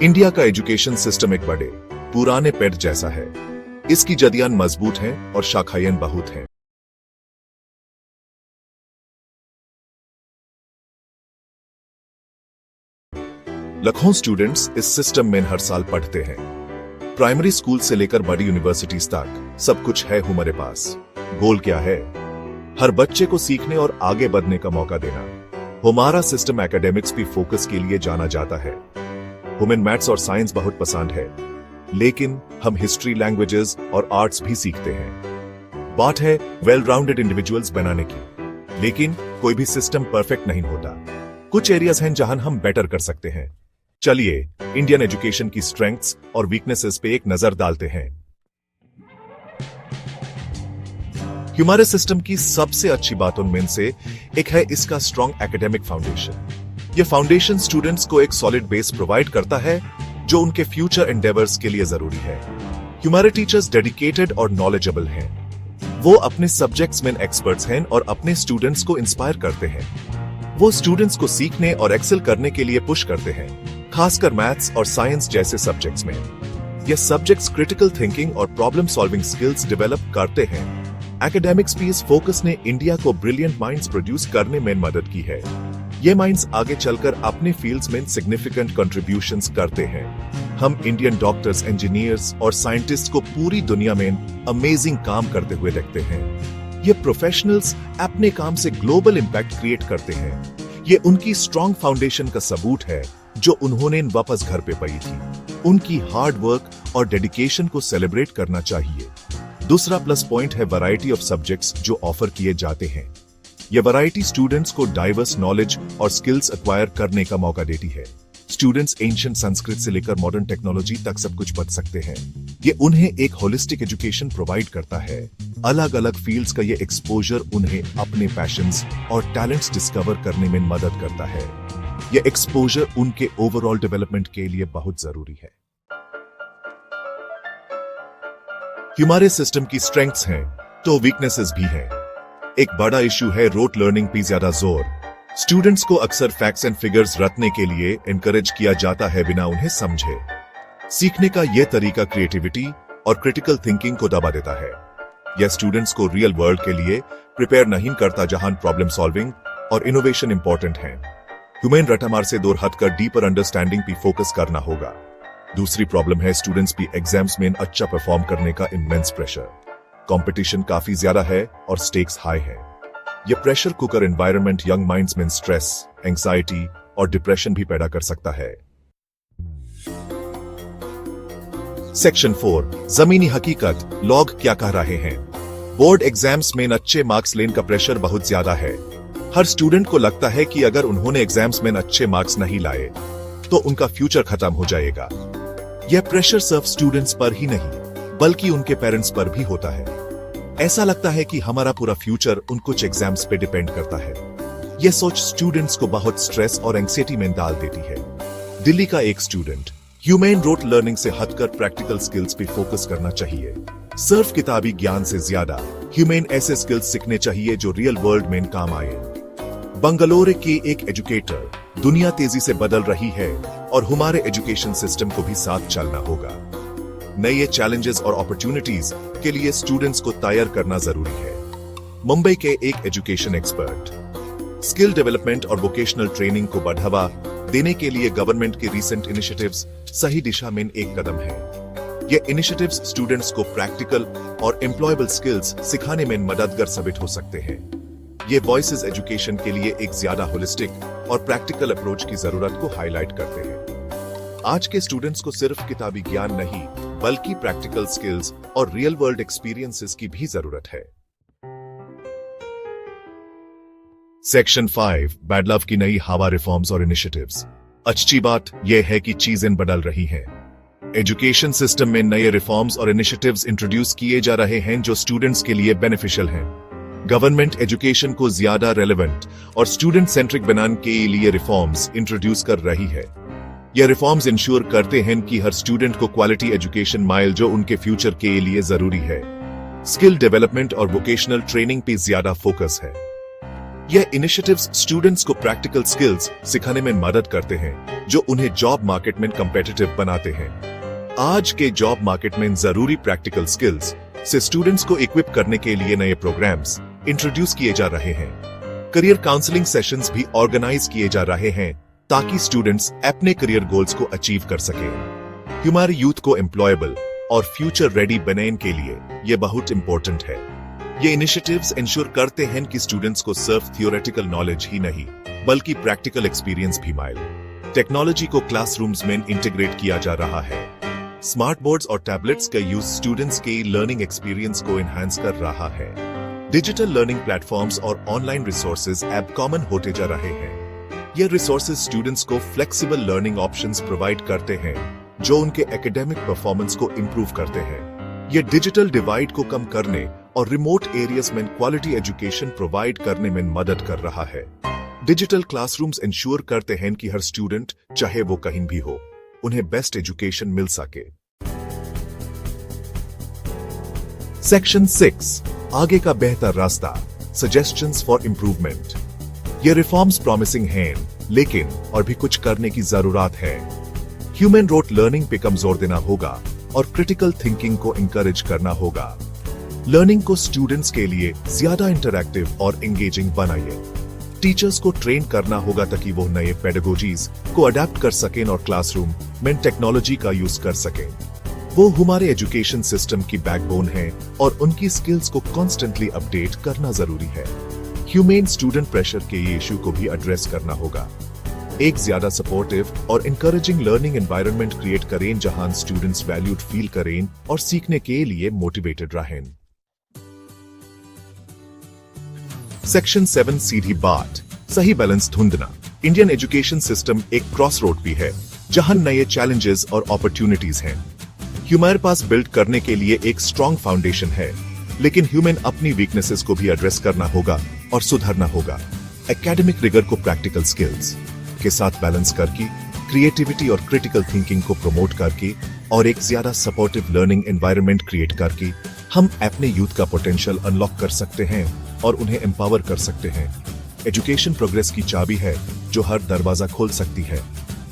India का education system एक बड़े पुराने पेड़ जैसा है। इसकी जड़ियां मजबूत हैं और शाखाएं बहुत हैं। लाखों स्टूडेंट्स इस सिस्टम में हर साल पढ़ते हैं। प्राइमरी स्कूल से लेकर बड़ी यूनिवर्सिटीज तक सब कुछ है हमारे पास। गोल क्या है? हर बच्चे को सीखने और आगे बढ़ने का मौका देना। हमारा सिस्टम एकेडमिक्स भी फोकस के लिए जाना जाता है। हमें मैथ्स और साइंस बहुत पसंद है, लेकिन हम हिस्ट्री, लैंग्वेजेस और आर्ट्स भी सीखते हैं। बात है वेल राउंडेड इंडिविजुअल्स बनाने की। लेकिन कोई भी सिस्टम परफेक्ट नहीं होता। कुछ एरियाज हैं जहां हम बेटर कर सकते हैं। चलिए इंडियन एजुकेशन की स्ट्रेंथ्स और वीकनेसेस पे एक नजर डालते हैं। हमारे सिस्टम की सबसे अच्छी बातों में से एक है इसका स्ट्रॉन्ग एकेडमिक फाउंडेशन। यह फाउंडेशन स्टूडेंट्स को एक सॉलिड बेस प्रोवाइड करता है जो उनके फ्यूचर एंडेवर्स के लिए जरूरी है। हमारे टीचर्स डेडिकेटेड और नॉलेजेबल हैं। वो अपने सब्जेक्ट्स में एक्सपर्ट्स हैं और अपने स्टूडेंट्स को इंस्पायर करते हैं। वो स्टूडेंट्स को सीखने और एक्सेल करने के लिए पुश करते हैं, खासकर मैथ्स और साइंस जैसे सब्जेक्ट्स में। ये सब्जेक्ट्स क्रिटिकल थिंकिंग और प्रॉब्लम सॉल्विंग स्किल्स डेवलप करते हैं। एकेडमिक्स भी इस फोकस ने इंडिया को ब्रिलियंट माइंड्स प्रोड्यूस करने में मदद की है। ये माइंड्स आगे चलकर अपने फील्ड्स में सिग्निफिकेंट कंट्रीब्यूशंस करते हैं। हम इंडियन डॉक्टर्स, इंजीनियर्स और साइंटिस्ट को पूरी दुनिया में अमेजिंग काम करते हुए देखते हैं। ये प्रोफेशनल्स अपने काम से ग्लोबल इम्पैक्ट क्रिएट करते हैं। ये उनकी स्ट्रॉन्ग फाउंडेशन का सबूत है जो उन्होंने वापस घर पे पाई थी। उनकी हार्ड वर्क और डेडिकेशन को सेलिब्रेट करना चाहिए। दूसरा प्लस पॉइंट है वैरायटी ऑफ सब्जेक्ट्स जो ऑफर किए जाते हैं। यह वैरायटी स्टूडेंट्स को डाइवर्स नॉलेज और स्किल्स एक्वायर करने का मौका देती है। स्टूडेंट्स एंशिएंट संस्कृत से लेकर मॉडर्न टेक्नोलॉजी तक सब कुछ पढ़ सकते हैं। ये उन्हें एक होलिस्टिक एजुकेशन प्रोवाइड करता है। अलग अलग फील्ड्स का ये एक्सपोजर उन्हें अपने पैशंस और टैलेंट्स डिस्कवर करने में मदद करता है। यह एक्सपोजर उनके ओवरऑल डेवलपमेंट के लिए बहुत जरूरी है। हमारे सिस्टम की स्ट्रेंथ्स हैं तो वीकनेसेस भी हैं। एक बड़ा इशू है रोट लर्निंग पे ज्यादा जोर। स्टूडेंट्स को अक्सर फैक्ट्स एंड फिगर्स रटने के लिए एनकरेज किया जाता है बिना उन्हें समझे। सीखने का यह तरीका क्रिएटिविटी और क्रिटिकल थिंकिंग को दबा देता है। यह स्टूडेंट्स को रियल वर्ल्ड के लिए प्रिपेयर नहीं करता जहां प्रॉब्लम सॉल्विंग और इनोवेशन इंपॉर्टेंट है। ह्यूमन रटामार से दूर हटकर डीपर अंडरस्टैंडिंग पे फोकस करना होगा। दूसरी प्रॉब्लम है स्टूडेंट्स भी एग्जाम्स में अच्छा परफॉर्म करने का इमेंस प्रेशर। कंपटीशन काफी ज्यादा है और स्टेक्स हाई है। यह pressure cooker environment young minds में स्ट्रेस, एंग्जाइटी और डिप्रेशन भी पैदा कर सकता है। सेक्शन 4 जमीनी हकीकत, लोग क्या कह रहे हैं। बोर्ड एग्जाम्स में अच्छे मार्क्स लेने का प्रेशर बहुत ज्यादा है। हर स्टूडेंट को लगता है कि अगर उन्होंने एग्जाम्स में अच्छे मार्क्स नहीं लाए तो उनका फ्यूचर खत्म हो जाएगा। यह प्रेशर सिर्फ स्टूडेंट्स पर ही नहीं बल्कि उनके पेरेंट्स पर भी होता है। ऐसा लगता है कि हमारा पूरा फ्यूचर उन कुछ एग्जाम्स पे डिपेंड करता है। यह सोच स्टूडेंट्स को बहुत स्ट्रेस और एंग्जाइटी में डाल देती है। दिल्ली का एक स्टूडेंट ह्यूमन रोट लर्निंग से हटकर प्रैक्टिकल स्किल्स पे फोकस करना चाहिए। सिर्फ किताबी ज्ञान से ज्यादा ह्यूमन ऐसे स्किल्स सीखने चाहिए जो रियल वर्ल्ड में काम आए। बंगलोर के एक एजुकेटर, दुनिया तेजी से बदल रही है और हमारे एजुकेशन सिस्टम को भी साथ चलना होगा। नए चैलेंजेस और अपॉर्चुनिटीज के लिए स्टूडेंट्स को तैयार करना जरूरी है। मुंबई के एक एजुकेशन एक्सपर्ट, स्किल डेवलपमेंट और वोकेशनल ट्रेनिंग को बढ़ावा देने के लिए गवर्नमेंट के रिसेंट इनिशिएटिव्स सही दिशा में एक कदम है। ये इनिशिएटिव्स स्टूडेंट्स को प्रैक्टिकल और एम्प्लॉयबल स्किल्स सिखाने में मददगार साबित हो सकते हैं। ये वॉइसेस एजुकेशन के लिए एक ज्यादा होलिस्टिक और प्रैक्टिकल अप्रोच की जरूरत को हाईलाइट करते हैं। आज के स्टूडेंट्स को सिर्फ किताबी ज्ञान नहीं बल्कि प्रैक्टिकल स्किल्स और रियल वर्ल्ड एक्सपीरियंसेस की भी जरूरत है। सेक्शन 5 बैड लव की नई हवा, रिफॉर्म्स और इनिशिएटिव्स। अच्छी बात यह है कि चीजें बदल रही हैं। एजुकेशन सिस्टम में नए रिफॉर्म्स और इनिशिएटिव्स इंट्रोड्यूस किए जा रहे हैं जो स्टूडेंट्स के लिए बेनिफिशियल हैं। गवर्नमेंट एजुकेशन को ज्यादा रेलेवेंट और स्टूडेंट सेंट्रिक बनाने के लिए रिफॉर्म्स इंट्रोड्यूस कर रही है। यह रिफॉर्म्स इंश्योर करते हैं कि हर स्टूडेंट को क्वालिटी एजुकेशन मिले जो उनके फ्यूचर के लिए जरूरी है। स्किल डेवलपमेंट और वोकेशनल ट्रेनिंग पे ज्यादा फोकस है। यह इनिशिएटिव्स स्टूडेंट्स को प्रैक्टिकल स्किल्स सिखाने में मदद करते हैं जो उन्हें जॉब मार्केट में कम्पिटिटिव बनाते हैं। आज के जॉब मार्केट में जरूरी प्रैक्टिकल स्किल्स से स्टूडेंट्स को इक्विप करने के लिए नए प्रोग्राम्स इंट्रोड्यूस किए जा रहे हैं। करियर काउंसलिंग सेशंस भी ऑर्गेनाइज किए जा रहे हैं ताकि स्टूडेंट्स अपने करियर गोल्स को अचीव कर सकें। हमारे यूथ को एम्प्लॉयबल और फ्यूचर रेडी बनाने के लिए ये बहुत इंपॉर्टेंट है। ये इनिशिएटिव्स इंश्योर करते हैं कि स्टूडेंट्स को सिर्फ थियोरेटिकल नॉलेज ही नहीं बल्कि प्रैक्टिकल एक्सपीरियंस भी मिले। टेक्नोलॉजी को क्लासरूम्स में इंटीग्रेट किया जा रहा है। स्मार्ट बोर्ड्स और टैबलेट्स का यूज स्टूडेंट्स के लर्निंग एक्सपीरियंस को एनहांस कर रहा है। डिजिटल लर्निंग प्लेटफॉर्म्स और ऑनलाइन रिसोर्सेज अब कॉमन होते जा रहे हैं। ये रिसोर्सेज स्टूडेंट्स को फ्लेक्सिबल लर्निंग ऑप्शंस प्रोवाइड करते हैं जो उनके एकेडमिक परफॉर्मेंस को इंप्रूव करते हैं। ये डिजिटल डिवाइड को कम करने और रिमोट एरियाज में क्वालिटी एजुकेशन प्रोवाइड करने में मदद कर रहा है। डिजिटल क्लासरूम्स इंश्योर करते हैं कि हर स्टूडेंट चाहे वो कहीं भी हो उन्हें बेस्ट एजुकेशन मिल सके। सेक्शन 6 आगे का बेहतर रास्ता, सजेशंस फॉर इंप्रूवमेंट। ये रिफॉर्म्स प्रॉमिसिंग हैं, लेकिन और भी कुछ करने की जरूरत है। ह्यूमन रोट लर्निंग पे कम जोर देना होगा और क्रिटिकल थिंकिंग को इंकरेज करना होगा। लर्निंग को स्टूडेंट्स के लिए ज्यादा इंटरैक्टिव और एंगेजिंग बनाइए। टीचर्स को ट्रेन करना होगा ताकि वो नए पेडागोजीज को अडेप्ट कर सकें और क्लासरूम में टेक्नोलॉजी का यूज कर सकें। वो हमारे एजुकेशन सिस्टम की बैकबोन है और उनकी स्किल्स को कॉन्स्टेंटली अपडेट करना जरूरी है। ह्यूमेन स्टूडेंट प्रेशर के ये इशू को भी एड्रेस करना होगा। एक ज्यादा सपोर्टिव और इंकरेजिंग लर्निंग एनवायरनमेंट क्रिएट करें जहां स्टूडेंट्स वैल्यूड फील करें और सीखने के लिए मोटिवेटेड रहें। सेक्शन 7 सीधी बात, सही बैलेंस ढूंढना। इंडियन एजुकेशन सिस्टम एक क्रॉस रोड भी है जहां नए चैलेंजेस और अपॉर्चुनिटीज हैं। हमारे पास बिल्ड करने के लिए एक स्ट्रॉन्ग फाउंडेशन है, लेकिन ह्यूमन अपनी वीकनेसेस को भी एड्रेस करना होगा और सुधारना होगा। एकेडमिक रिगर को प्रैक्टिकल स्किल्स के साथ बैलेंस करके, क्रिएटिविटी और क्रिटिकल थिंकिंग को प्रमोट करके और एक ज्यादा सपोर्टिव लर्निंग एनवायरनमेंट क्रिएट करके हम अपने यूथ का पोटेंशियल अनलॉक कर सकते हैं और उन्हें एम्पावर कर सकते हैं। एजुकेशन प्रोग्रेस की चाबी है जो हर दरवाजा खोल सकती है।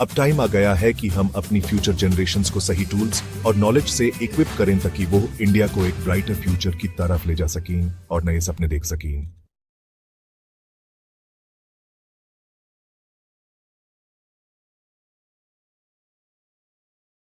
अब टाइम आ गया है कि हम अपनी फ्यूचर जनरेशंस को सही टूल्स और नॉलेज से इक्विप करें ताकि वो इंडिया को एक ब्राइटर फ्यूचर की तरफ ले जा सकें और नए सपने देख सकें।